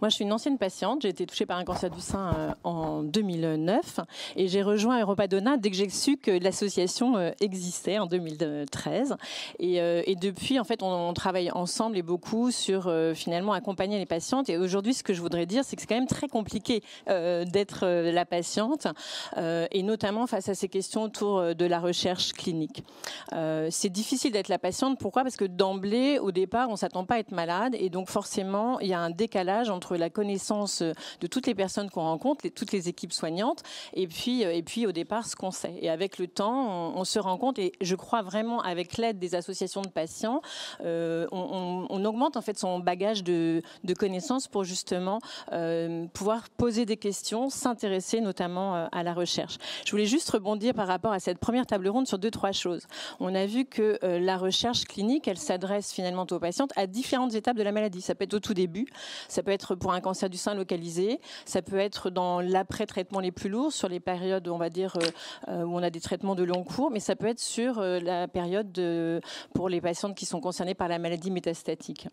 Moi, je suis une ancienne patiente. J'ai été touchée par un cancer du sein en 2009 et j'ai rejoint Europadonna dès que j'ai su que l'association existait en 2013. Et depuis, en fait, on travaille ensemble et beaucoup sur finalement accompagner les patientes. Et aujourd'hui, ce que je voudrais dire, c'est que c'est quand même très compliqué d'être la patiente et notamment face à ces questions autour de la recherche clinique. C'est difficile d'être la patiente. Pourquoi? Parce que d'emblée, au départ, on ne s'attend pas à être malade et donc forcément, il y a un décalage entre la connaissance de toutes les personnes qu'on rencontre, toutes les équipes soignantes, et puis au départ ce qu'on sait. Et avec le temps, on se rend compte, et je crois vraiment avec l'aide des associations de patients, on augmente en fait son bagage de connaissances pour justement pouvoir poser des questions, s'intéresser notamment à la recherche. Je voulais juste rebondir par rapport à cette première table ronde sur 2-3 choses. On a vu que la recherche clinique, elle s'adresse finalement aux patientes à différentes étapes de la maladie. Ça peut être au tout début, ça peut être pour un cancer du sein localisé, ça peut être dans l'après-traitement les plus lourds, sur les périodes, on va dire, où on a des traitements de long cours, mais ça peut être sur la période pour les patientes qui sont concernées par la maladie métastatique.